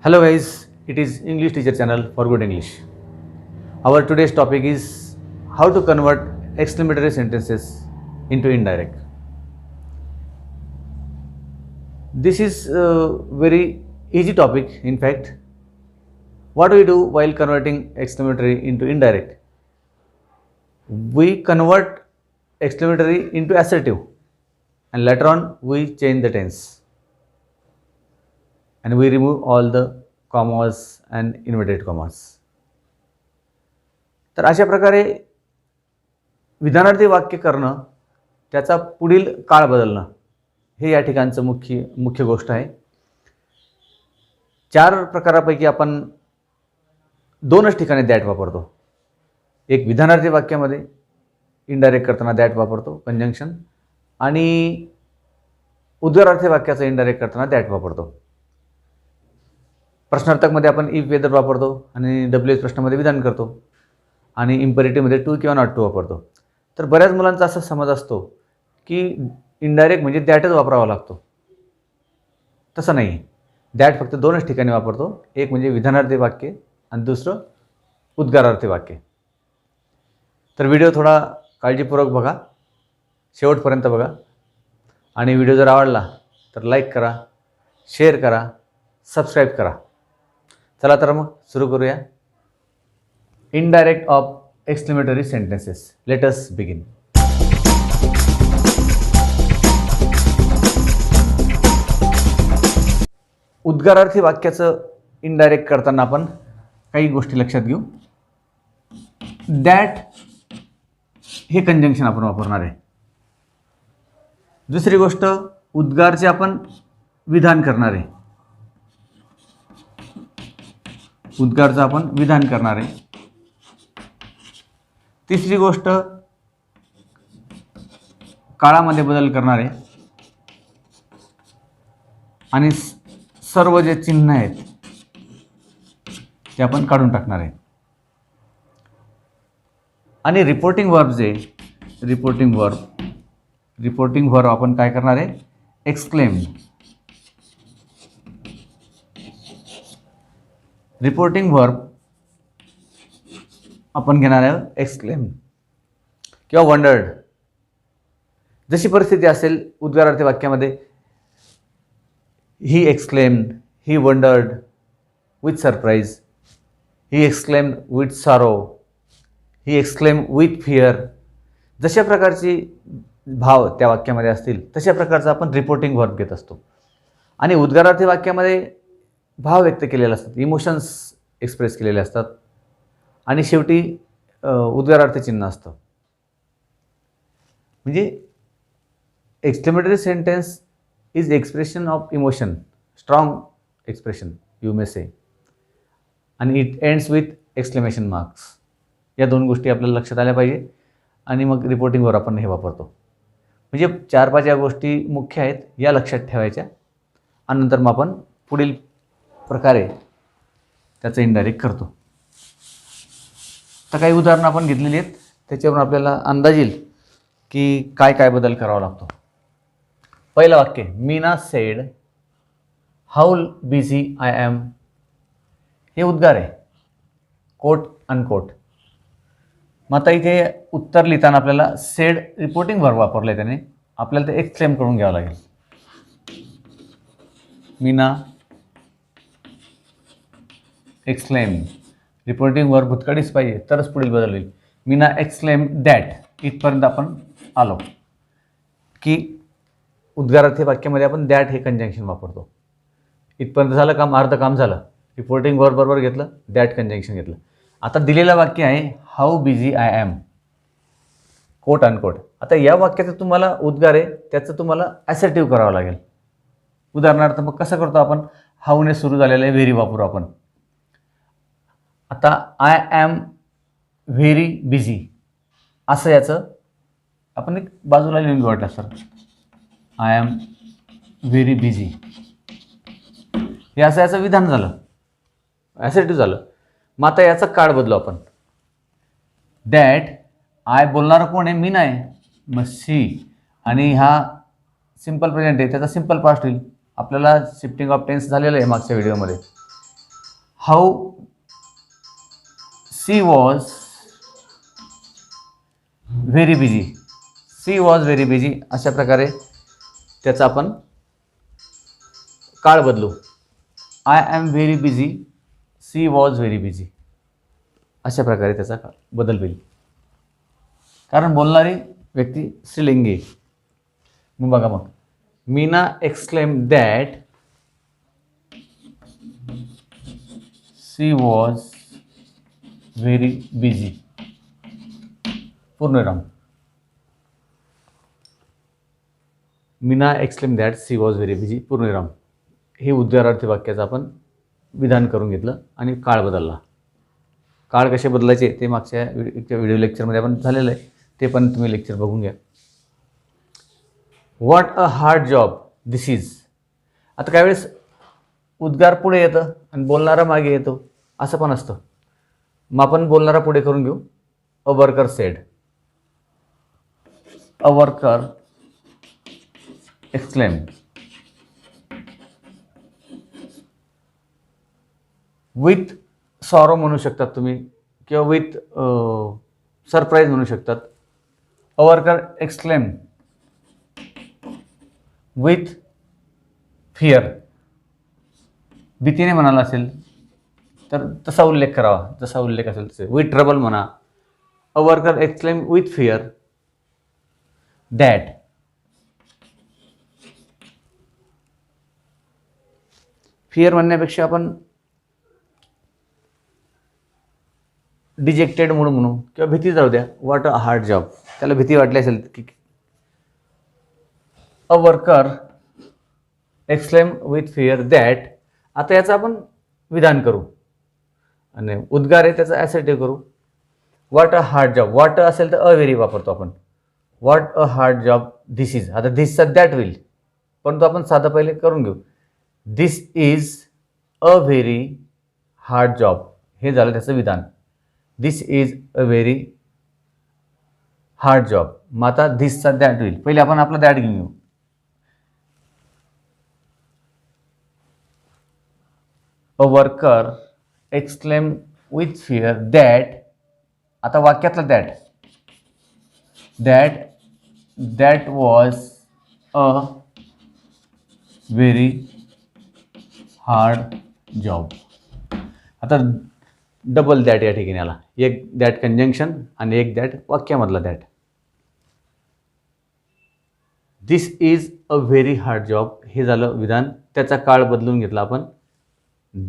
Hello guys, it is English teacher channel for good English. Our today's topic is how to convert exclamatory sentences into indirect. This is a very easy topic. In fact, what do we do while converting exclamatory into indirect? We convert exclamatory into assertive and later on we change the tense and we remove all the commas and inverted commas. तर अशा प्रकारे विधानार्थी वाक्य करणं त्याचा पुढील काळ बदलणं हे या ठिकाणचं मुख्य गोष्ट आहे. चार प्रकारापैकी आपण दोनच ठिकाणी दॅट वापरतो. एक विधानार्थी वाक्यामध्ये इनडायरेक्ट करताना दॅट वापरतो कंजंक्शन, आणि उद्गारार्थी वाक्याचं इनडायरेक्ट करताना दॅट वापरतो. प्रश्नार्थकमध्ये आपण इफ वेदर वापरतो आणि डब्ल्यूएच प्रश्नामध्ये विधान करतो आणि इम्पेरेटिव्हमध्ये टू किंवा नॉट टू वापरतो. तर बऱ्याच मुलांचा असा समज असतो की इनडायरेक्ट म्हणजे दॅटच वापरावा लागतो. तसं नाही. दॅट फक्त दोनच ठिकाणी वापरतो. एक म्हणजे विधानार्थी वाक्य आणि दुसरं उद्गारार्थी वाक्य. तर व्हिडिओ थोडा काळजीपूर्वक बघा, शेवटपर्यंत बघा, आणि व्हिडिओ जर आवडला तर लाईक करा, शेअर करा, सबस्क्राईब करा. चला तर मग सुरू करूया. Indirect of exclamatory sentences. Let us begin. उद्गारार्थी वाक्याचं इनडायरेक्ट करताना आपण काही गोष्टी लक्षात घेऊ. दॅट हे कंजंक्शन आपण वापरणार आहे. दुसरी गोष्ट, उद्गारचे आपण विधान करणार आहे. उद्गारचं आपण विधान करणार आहे. तिसरी गोष्ट, काळामध्ये बदल करणार आहे आणि सर्व जे चिन्ह आहेत ते आपण काढून टाकणार आहे. आणि रिपोर्टिंग वर्ब आपण काय करणार आहे? एक्सक्लेम. रिपोर्टिंग वर्ब आपण घेणार आहे एक्सक्लेम किंवा वंडर्ड. जशी परिस्थिती असेल उद्गारार्थी वाक्यामध्ये, he exclaimed, he wondered with surprise, he exclaimed with sorrow, he exclaim with fear. जशा प्रकारची भाव त्या वाक्यामध्ये असतील तशा प्रकारचा आपण रिपोर्टिंग वर्ब घेत असतो. आणि उद्गारार्थी वाक्यामध्ये भाव व्यक्त केलेले असतात, इमोशन्स एक्सप्रेस केलेले असतात, आणि शेवटी उद्गारार्थी चिन्ह असतं. म्हणजे exclamatory sentence is expression of emotion, strong expression you may say, आणि it ends with exclamation marks. या दोन गोष्टी आपल्याला लक्षात आल्या पाहिजे. आणि मग रिपोर्टिंगवर आपण हे वापरतो. म्हणजे 4-5 या गोष्टी मुख्य आहेत, या लक्षात ठेवायच्या, आणि नंतर मग आपण पुढील प्रकारे त्याचं इनडायरेक्ट करतो. तर काही उदाहरणं आपण घेतलेली आहेत, त्याच्यावरून आपल्याला अंदाज येईल की काय काय बदल करावा लागतो. पहिलं वाक्य, Meena sed how busy I am. हे उद्गार आहे, कोट अनकोट. मग आता इथे उत्तर लिहिताना आपल्याला सेड रिपोर्टिंग वर्ब वापरलं आहे त्याने, आपल्याला ते एक्सक्लेम करून घ्यावं लागेल. मीना एक्सक्लेम. रिपोर्टिंग वर्ब भूतकाळीच पाहिजे तरच पुढील बदल होईल. Meena exclaim that. इथपर्यंत आपण आलो की उद्गारार्थी वाक्यामध्ये आपण दॅट हे कंजंक्शन वापरतो. इथपर्यंत झालं काम, अर्ध काम झालं. रिपोर्टिंग वर्ब बरोबर घेतलं, दॅट कंजंक्शन घेतलं. आता दिलेलं वाक्य आहे how busy I am, quote unquote. आता या वाक्याचं तुम्हाला उद्गार आहे त्याचं तुम्हाला ॲसर्टिव्ह करावं लागेल. उदाहरणार्थ मग कसं करतो आपण? हाऊने सुरू झालेलं आहे व्हेरी वापरू आपण. आता आय ॲम व्हेरी बिझी असं याचं आपण एक बाजूला लिहून घेऊ वाटलं sir. I am very busy हे असं याचं विधान झालं, ॲसर्टिव्ह झालं. मग आता याचा काळ बदलू आपण. दॅट, आय बोलणारं कोण आहे? मीना आहे. मग शी, आणि हा सिंपल प्रेझेंट आहे त्याचा सिंपल पास्ट होईल. आपल्याला शिफ्टिंग ऑफ टेन्स झालेलं आहे मागच्या व्हिडिओमध्ये. How she was very busy. She was very busy अशा प्रकारे त्याचा आपण काळ बदलू. I am very busy, she was very busy अशा प्रकारे त्याचा बदल होईल, कारण बोलणारी व्यक्ती स्त्रीलिंगी. मग बघा, मग Meena exclaim that she was very busy, पूर्णविराम. Meena exclaim that she was very busy, पूर्णविराम. हे उद्गारार्थी वाक्याचं आपण विधान करून घेतलं आणि काळ बदलला. काळ कसे बदलायचे ते मागच्या व्हिडिओ लेक्चरमध्ये आपण झालेलं आहे, ते पण तुम्ही लेक्चर बघून घ्या. What a hard job this is. आता काही वेळेस उद्गार पुढे येतं आणि बोलणारा मागे येतो, असं पण असतं. मग आपण बोलणारा पुढे करून घेऊ. A worker sed. A worker exclaim. With sorrow म्हणू शकतात तुम्ही, किंवा विथ सरप्राईज म्हणू शकतात. अ वर्कर एक्सक्लेम विथ फिअर. भीतीने म्हणाला असेल तर तसा उल्लेख करावा, जसा उल्लेख असेल तसे. विथ ट्रबल म्हणा. अ worker exclaim with fear that. Fear म्हणण्यापेक्षा आपण डिजेक्टेड म्हणू किंवा भीती जाऊ द्या. व्हॉट अ हार्ड जॉब, त्याला भीती वाटली असेल की. अ worker exclaim with fear that. आता याचं आपण विधान करू आणि उद्गार आहे त्याचा ॲसर्टिव्ह करू. What a hard job. What असेल तर अ व्हेरी वापरतो आपण. What a hard job this is. आता धिसचा दॅट होईल, परंतु आपण साधं पहिले करून घेऊ. This is a very hard job, हे झालं त्याचं विधान. This is a very hard job. मग आता धिसचा दॅट होईल. पहिले आपण आपला दॅट घेऊन घेऊ. A worker exclaim with fear that. आता वाक्यातला that was a very hard job. आता डबल दॅट या ठिकाणी आला. एक दॅट कंजंक्शन आणि एक दॅट वाक्यामधला that. This is a very hard job हे झालं विधान. त्याचा काळ बदलून घेतला आपण.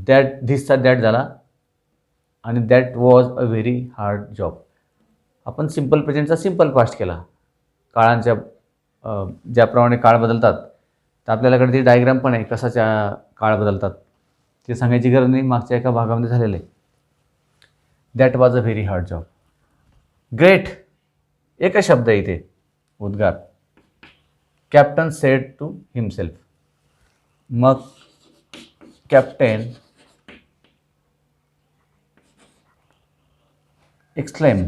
दॅट धिसचा दॅट झाला आणि that was a very hard job. आपण सिम्पल प्रेझेंटचा सिम्पल पास्ट केला. काळांच्या ज्याप्रमाणे काळ बदलतात तर आपल्याकडे ती डायग्राम पण आहे, कसाच्या काळ बदलतात ते सांगायची गरज नाही, मागच्या एका भागामध्ये झालेलं आहे. That was a very hard job. Great एकच शब्द आहे इथे उद्गार. Captain said to himself. मग captain exclaim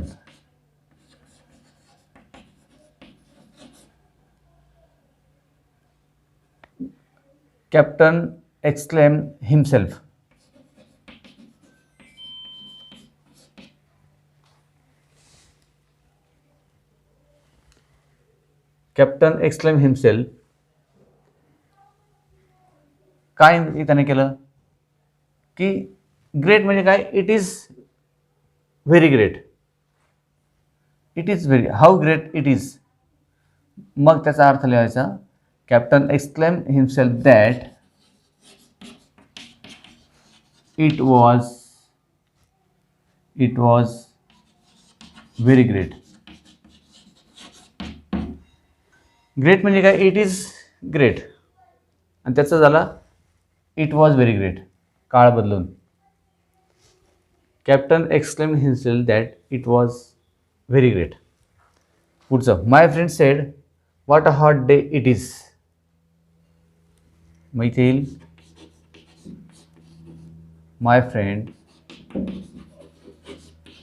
captain exclaim himself. Captain exclaim himself. काय त्याने केलं की ग्रेट म्हणजे काय, it is very great. It is very, how great it is. मग त्याचा अर्थ लिहायचा. Captain exclaim himself that it was very great. Great म्हणजे काय, इट इज ग्रेट, आणि त्याचा झाला इट वॉज व्हेरी ग्रेट काळ बदलून. Captain exclaim himself that it was very great. पुढचं, my friend said what a hot day it is. मग इथे येईल माय फ्रेंड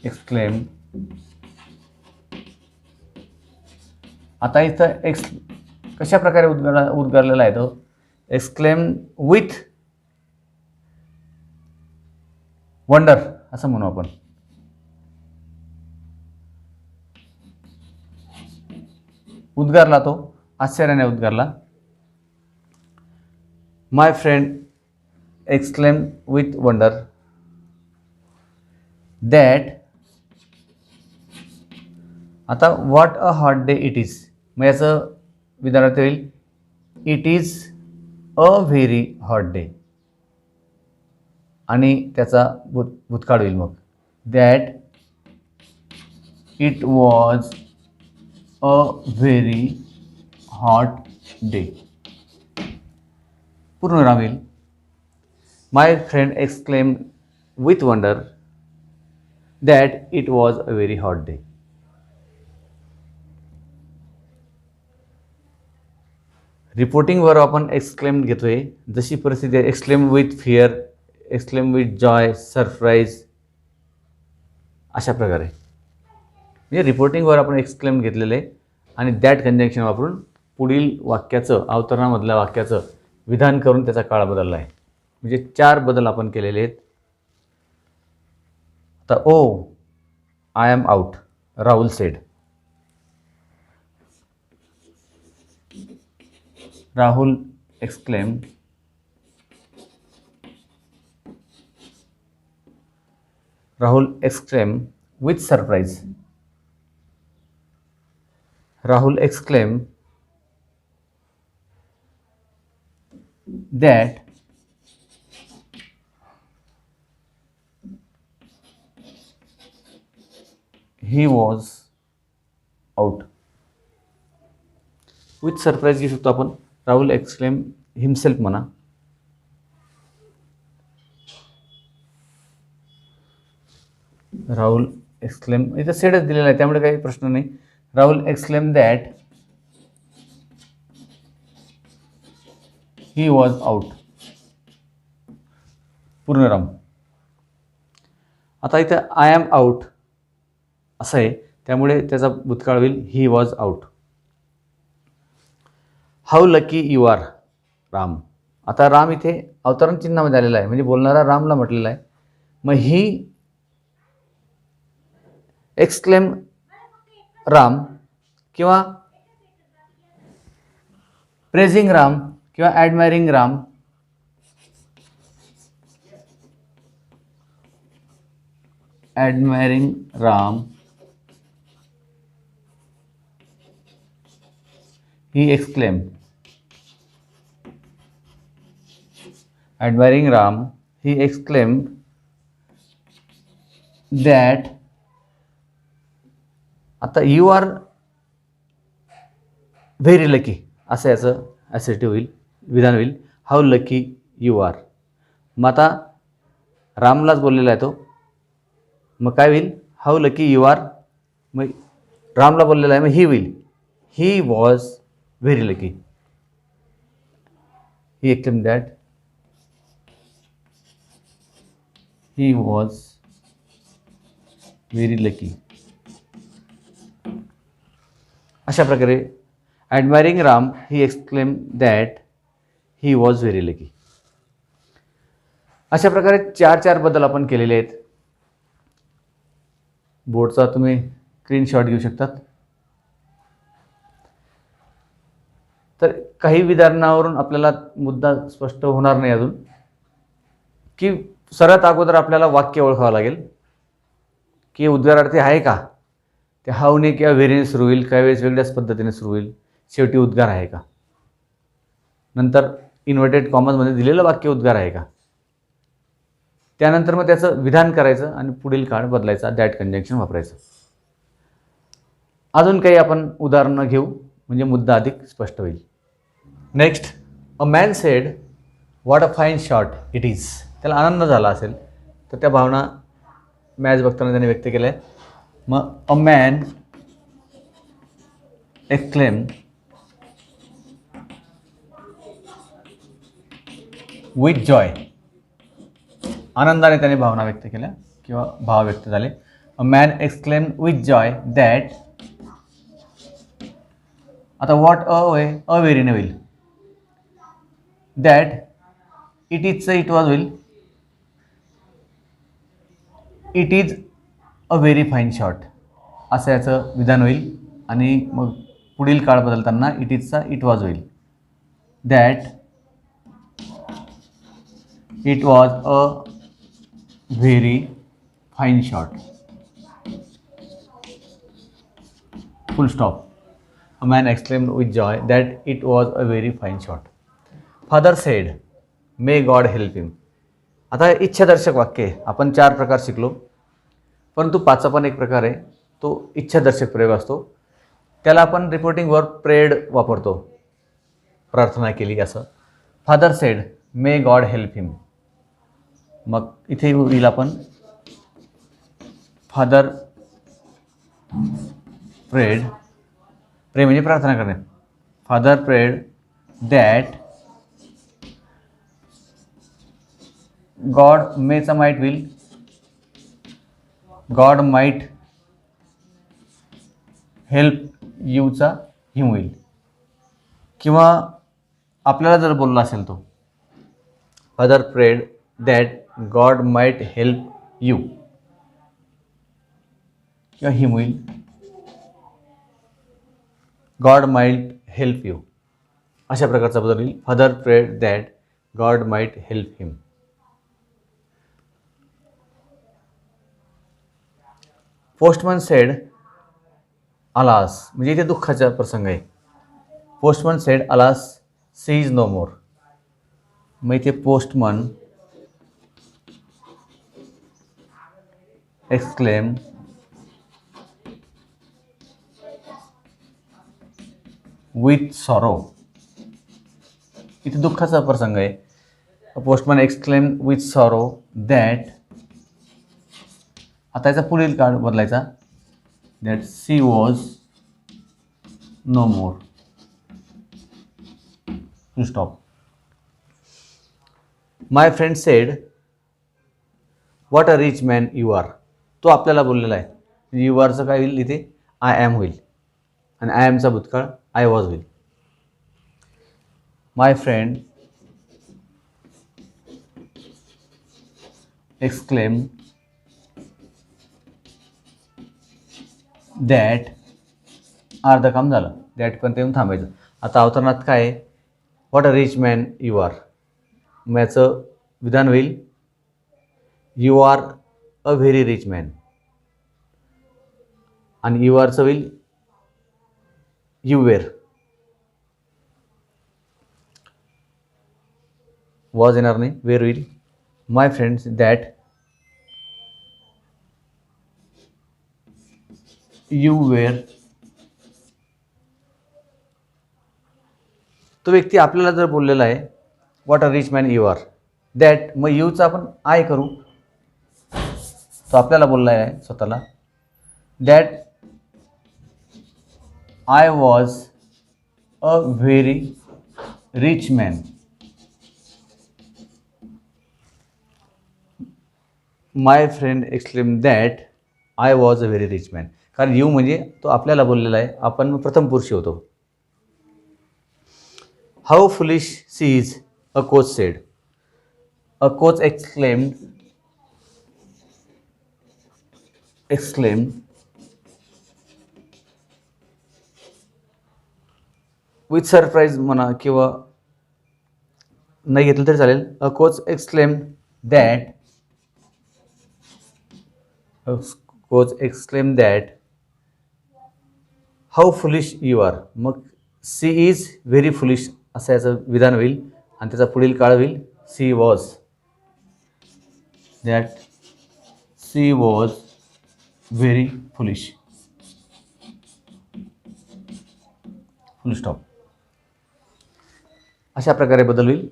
एक्सक्लेम. आता इथं कशा प्रकारे उद्गारलेला आहे तो. एक्सक्लेम विथ वंडर असं म्हणू आपण. उद्गारला तो, आश्चर्याने उद्गारला. My friend exclaim with wonder that. आता what a hot day it is, मग याचं विधानार्थ होईल it is a very hot day, आणि त्याचा भूतकाळ होईल मग that it was a very hot day. पूर्णविराम येईल. My friend exclaim with wonder that it was a very hot day. Reporting वर आपण एक्सक्लेम घेतोय, जशी परिस्थिती आहे exclaim with fear, exclaim with joy, surprise, अशा प्रकारे. म्हणजे रिपोर्टिंगवर आपण एक्सक्लेम घेतलेलं आहे आणि दॅट कंजंक्शन वापरून पुढील वाक्याचं, अवतरणामधल्या वाक्याचं विधान करून त्याचा काळ बदलला आहे. म्हणजे 4 बदल आपण केलेले आहेत. आता oh I am out, Rahul said. Rahul exclaim with surprise. Rahul exclaimed that he was out. With surprise घेऊ शकतो आपण. राहुल एक्सक्लेम हिमसेल्फ म्हणा. राहुल एक्सक्लेम, इथं सेडच दिलेला आहे त्यामुळे काही प्रश्न नाही. Rahul exclaim that he was out. Purnaram. आता इथं आय एम आउट असं आहे त्यामुळे त्याचा भूतकाळ होईल he was out. How lucky you are Ram. आता राम इथे अवतरण चिन्हामध्ये आलेला आहे म्हणजे बोलणारा रामला म्हटलेला आहे. मग ही एक्सक्लेम राम किंवा प्रेझिंग राम किंवा admiring Ram, admiring Ram, he exclaim. Admiring Ram he exclaim that. आता यू आर व्हेरी लकी असं याचं ॲसेटिव्ह होईल, विधान होईल. How lucky you are. मग आता रामलाच बोललेला आहे तो, मग काय होईल हाऊ लकी यू आर. मग रामला बोललेला आहे मग ही होईल he was very lucky. He exclaim that he was very lucky. अशा प्रकारे admiring Ram he exclaim that he was very lucky. अशा प्रकारे 4 बदल आपण केलेले आहेत. बोर्डचा तुम्ही स्क्रीनशॉट घेऊ शकतात. तर काही विधानावरून आपल्याला मुद्दा स्पष्ट होणार नाही अजून, की सर्वात अगोदर आपल्याला वाक्य ओळखावं लागेल की उद्गारार्थी आहे का. ते हाऊने किंवा व्हेरीने सुरू होईल, काही वेळेस वेगळ्याच पद्धतीने सुरू होईल, शेवटी उद्गार आहे का. नंतर इन्व्हर्टेड कॉमर्समध्ये दिलेलं वाक्य उद्गार आहे का. त्यानंतर मग त्याचं विधान करायचं आणि पुढील काळ बदलायचा, दॅट कंजंक्शन वापरायचं. अजून काही आपण उदाहरणं घेऊ म्हणजे मुद्दा अधिक स्पष्ट होईल. Next, a man sed what a fine shot it is. त्याला आनंद झाला असेल तर त्या भावना मॅच बघताना त्याने व्यक्त केल्या आहेत. मग a man exclaim with Joy. आनंदाने त्याने भावना व्यक्त केल्या किंवा भाव व्यक्त झाले. A man exclaim with Joy that. आता व्हॉट अ व्हेरीने होईल दॅट. इट इजचं इट वॉज होईल it is a very fine shot असं याचं विधान होईल आणि मग पुढील काळ बदलताना इट इजचा इट वॉज होईल. That it was a very fine shot. Full stop. A man exclaimed with joy that it was a very fine shot. Father said, "May God help him." आता इच्छादर्शक वाक्य आहे. आपण 4 प्रकार शिकलो, परंतु 5चा पण एक प्रकार आहे, तो इच्छादर्शक प्रयोग असतो. त्याला आपण रिपोर्टिंग वर्ब प्रेड वापरतो, प्रार्थना केली असं. Father said may God help him. मग इथे येईल आपण फादर प्रेड. प्रे म्हणजे प्रार्थना करणे. फादर प्रेड दॅट गॉड मेचा might will God might help यूचा हिम होईल. किंवा आपल्याला जर बोलला असेल तो father prayed that God might help you किंवा हिम होईल गॉड माईट हेल्प यू. अशा प्रकारचा बदल होईल. Father prayed that God might help him. Postman said alas म्हणजे इथे दुःखाचा प्रसंग आहे. Postman said alas she is no more. मग इथे पोस्टमन एक्सक्लेम विथ सॉरो. इथे दुःखाचा प्रसंग आहे. Postman exclaim with sorrow that. आता याचा पुढील काळ बदलायचा. That she was no more. To stop. My friend said what a rich man you are. तो आपल्याला बोललेला आहे. यू आरचं काय होईल इथे आय ॲम होईल आणि आय ॲमचा भूतकाळ आय वॉज होईल. माय फ्रेंड एक्सक्लेम दॅट अर्ध काम झालं. दॅट पण ते थांबायचं. आता अवतरणात काय आहे what a rich man you are. मग याचं विधान होईल you are a very rich man आणि यू आरचं होईल यू वेर. वॉज येणार नाही, वेर होईल. My friends that you were. तो व्यक्ती आपल्याला जर बोललेला आहे what a rich man you are that, मग यूचा आपण आय करू. तो आपल्याला बोलला आहे स्वतःला that I was a very rich man. My friend exclaim that I was a very rich man. कारण यू म्हणजे तो आपल्याला बोललेला आहे, आपण प्रथम पुरुषी होतो. How foolish she is a coach said. A coach exclaimed with surprise म्हणा किंवा नाही घेतलं तरी चालेल. A coach exclaimed that how foolish you are. मग सी इज व्हेरी फुलिश असं याचं विधान होईल आणि त्याचा पुढील काळ होईल she was. That she was very foolish. Full stop. अशा प्रकारे बदल होईल.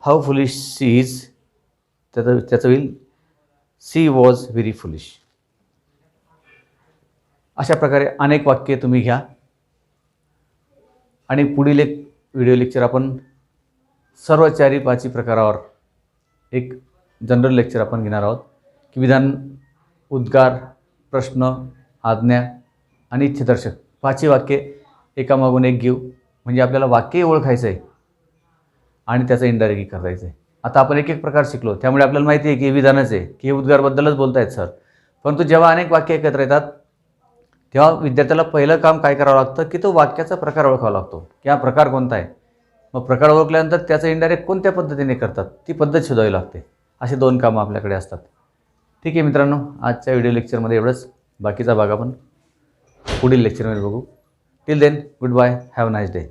हाऊ फुलिश सी इज त्याचं होईल सी वॉज व्हेरी फुलिश. अशा प्रकारे अनेक वाक्ये तुम्ही घ्या आणि पुढील एक व्हिडिओ लेक्चर आपण सर्व 4-5 प्रकारावर एक जनरल लेक्चर आपण घेणार आहोत की विधान, उद्गार, प्रश्न, आज्ञा आणि इच्छादर्शक 5 वाक्ये एकामागून एक घेऊ. म्हणजे आपल्याला वाक्यही ओळखायचं आहे आणि त्याचं इनडायरेक्टली करायचं आहे. आता आपण एक एक प्रकार शिकलो, त्यामुळे आपल्याला माहिती आहे की हे विधानच आहे, की हे उद्गारबद्दलच बोलतायत सर. परंतु जेव्हा अनेक वाक्य एकत्र येतात तेव्हा विद्यार्थ्याला पहिलं काम काय करावं लागतं, की तो वाक्याचा प्रकार ओळखावा लागतो, की हा प्रकार कोणता आहे. मग प्रकार ओळखल्यानंतर त्याचं इनडायरेक्ट कोणत्या पद्धतीने करतात ती पद्धत शोधावी लागते. असे 2 कामं आपल्याकडे असतात. ठीक आहे मित्रांनो, आजच्या व्हिडिओ लेक्चरमध्ये एवढंच. बाकीचा भाग आपण पुढील लेक्चरमध्ये बघू. Till then, goodbye, have a nice day.